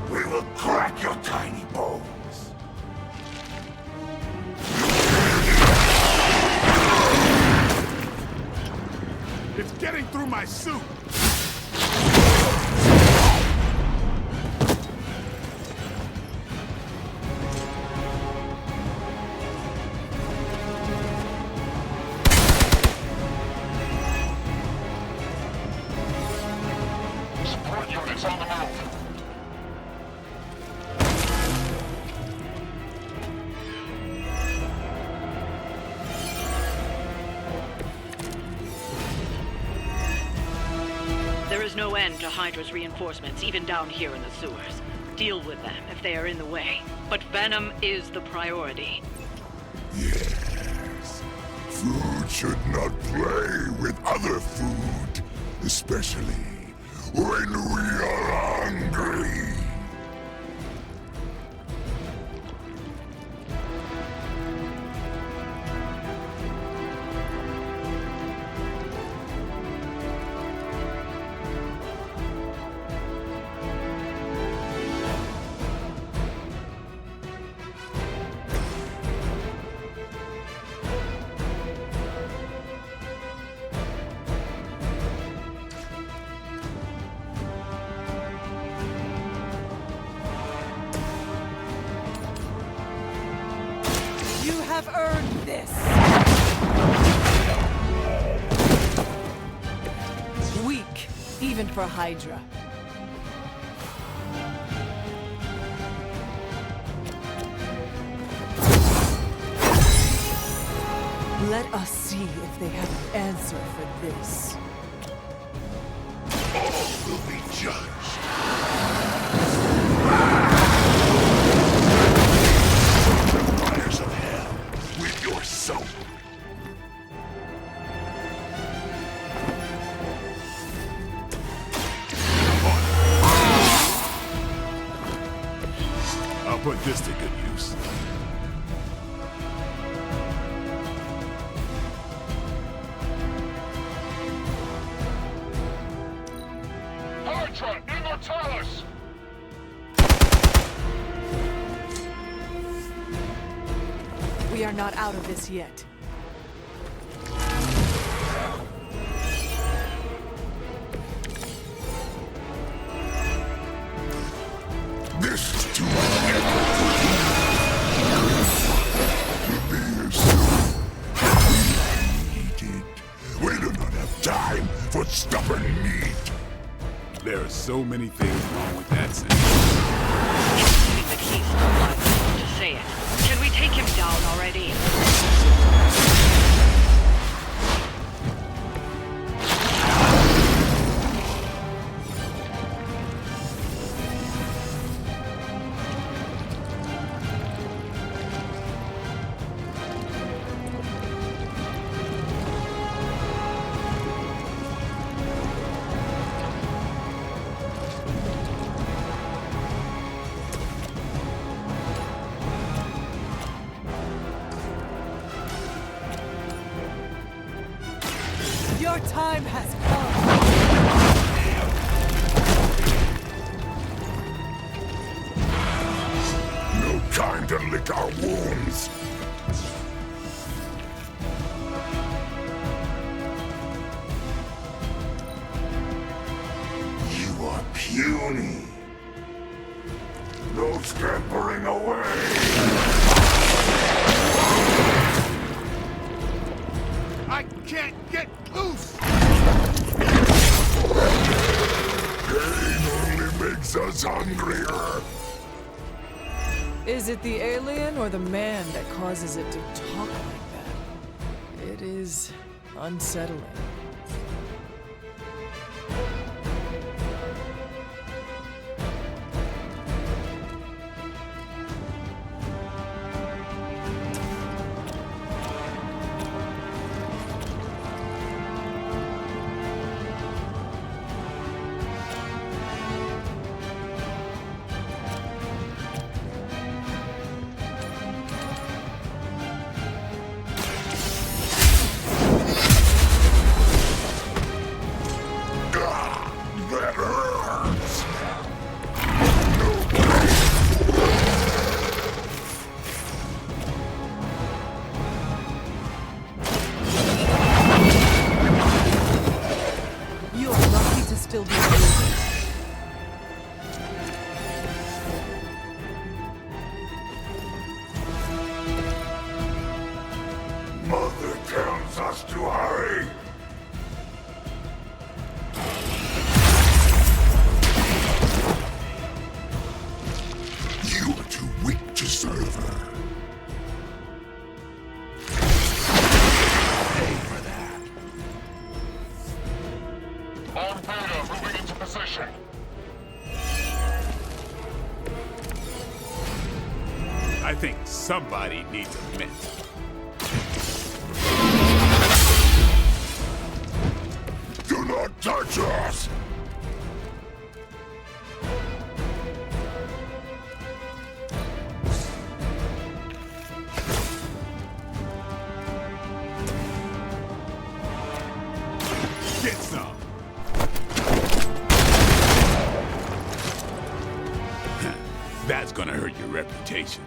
We will crack your tiny bones. It's getting through my suit. is no end to Hydra's reinforcements, even down here in the sewers. Deal with them if they are in the way. But Venom is the priority. Yes. Food should not play with other food, especially when we are hungry. You have earned this! Weak, even for Hydra. Let us see if they have an answer for this. All will be judged. Fires of hell with your soul. I'll put this to good use. Hydra Immortalis! We are not out of this yet. This is too much Be soon. We do not have time for stubborn meat. There are so many things wrong with that sentence. Including the case of blood. To say it. Can we take him down already? Your time has come. No time to lick our wounds. You are puny. No scampering away. I can't get loose! Pain only makes us hungrier. Is it the alien or the man that causes it to talk like that? It is unsettling. That hurts. You are lucky to still be breathing. Mother tells us to hurry. You are too weak to serve her. Pay for that. On Beta, moving somebody needs a mint. Do not touch us! Get some. That's gonna hurt your reputation.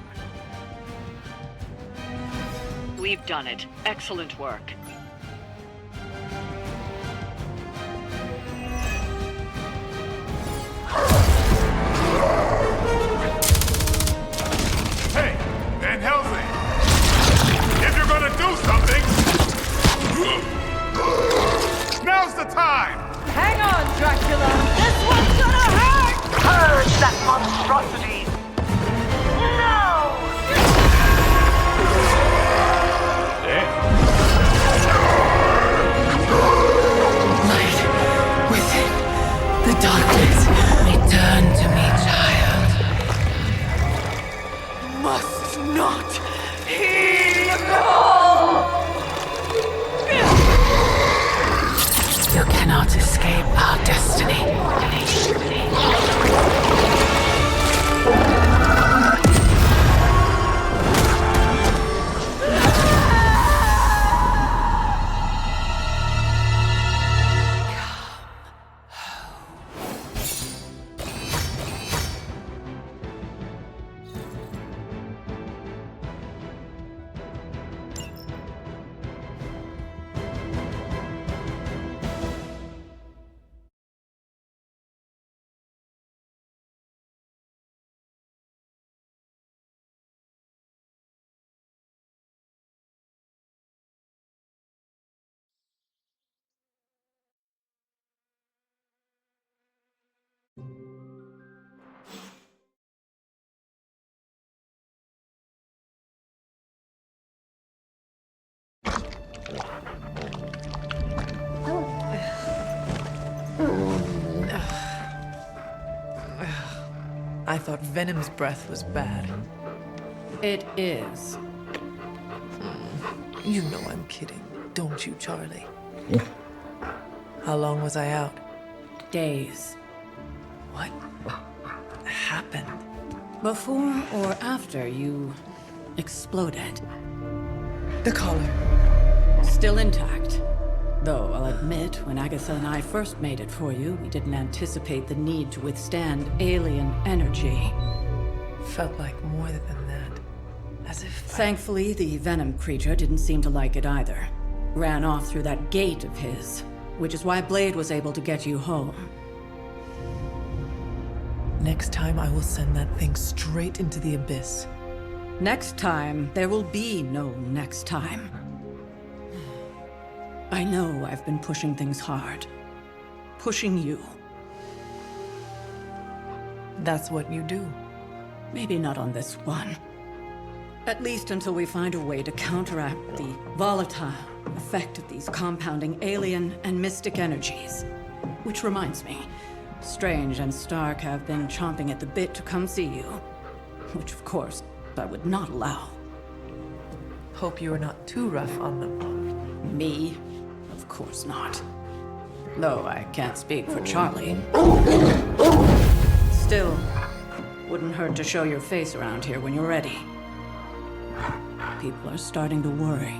We've done it. Excellent work. Hey, Van Helsing! If you're gonna do something, now's the time! Hang on, Dracula! This one's gonna hurt! Purge that monstrosity! No! Light within the darkness, return to me, child. Must not heed the call! You cannot escape our destiny. I thought Venom's breath was bad. It is. You know I'm kidding, don't you, Charlie? How long was I out? Days. What happened? Before or after you exploded. The collar. Still intact. Though I'll admit, when Agatha and I first made it for you, we didn't anticipate the need to withstand alien energy. Felt like more than that. As if Thankfully, the Venom creature didn't seem to like it either. Ran off through that gate of his, which is why Blade was able to get you home. Next time I will send that thing straight into the abyss. Next time, there will be no next time. I know I've been pushing things hard. Pushing you. That's what you do. Maybe not on this one. At least until we find a way to counteract the volatile effect of these compounding alien and mystic energies. Which reminds me, Strange and Stark have been chomping at the bit to come see you. Which, of course, I would not allow. Hope you are not too rough on them. Me? Of course not. Though I can't speak for Charlie. Still, wouldn't hurt to show your face around here when you're ready. People are starting to worry.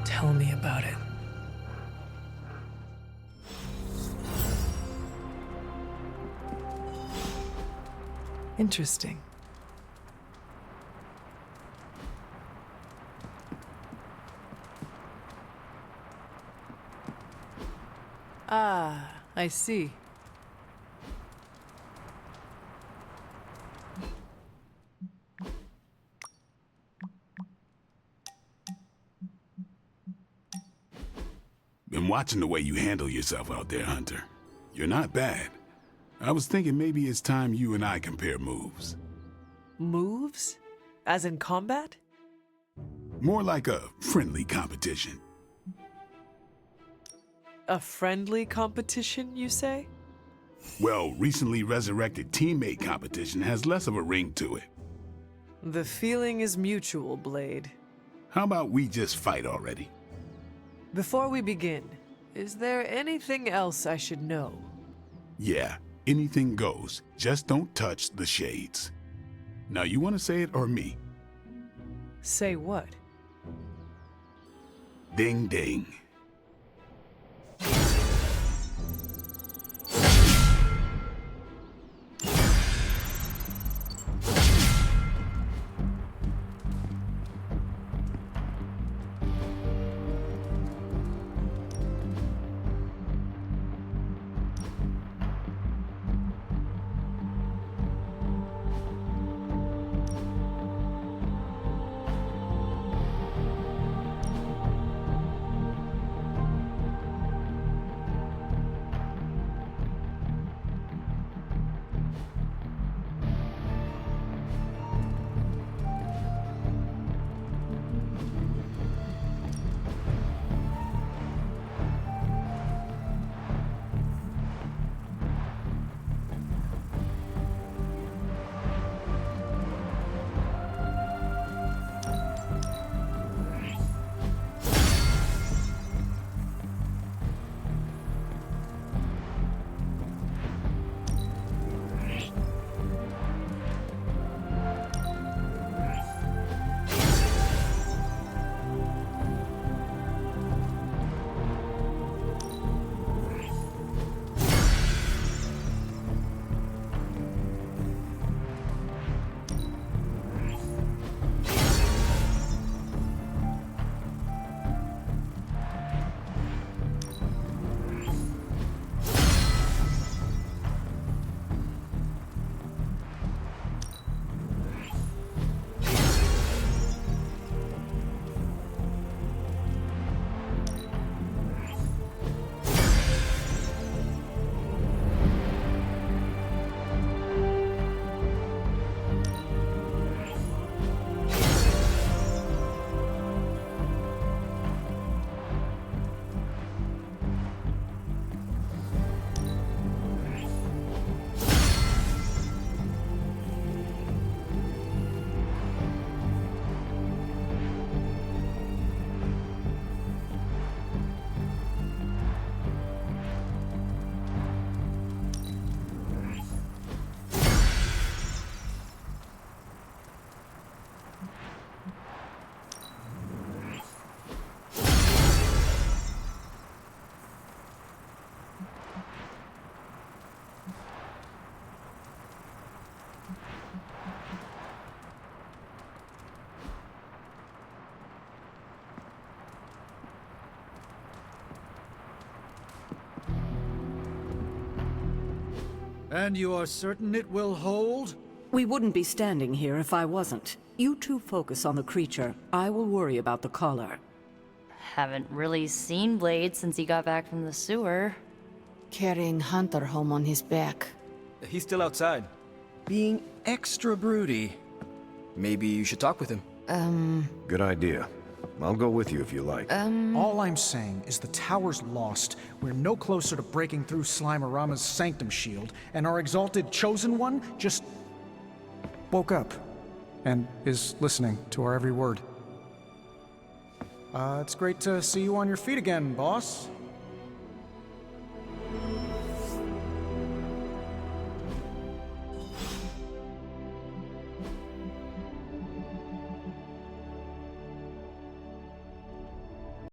Tell me about it. Interesting. Ah, I see. Been watching the way you handle yourself out there, Hunter. You're not bad. I was thinking maybe it's time you and I compare moves. Moves? As in combat? More like a friendly competition. A friendly competition, you say? Well, recently resurrected teammate competition has less of a ring to it. The feeling is mutual, Blade. How about we just fight already? Before we begin, is there anything else I should know? Yeah, anything goes. Just don't touch the shades. Now, you want to say it or me? Say what? Ding ding. And you are certain it will hold? We wouldn't be standing here if I wasn't. You two focus on the creature. I will worry about the collar. Haven't really seen Blade since he got back from the sewer. Carrying Hunter home on his back. He's still outside. Being extra broody. Maybe you should talk with him. Good idea. I'll go with you if you like. All I'm saying is the tower's lost. We're no closer to breaking through Slimerama's Sanctum Shield, and our exalted Chosen One just woke up and is listening to our every word. It's great to see you on your feet again, boss.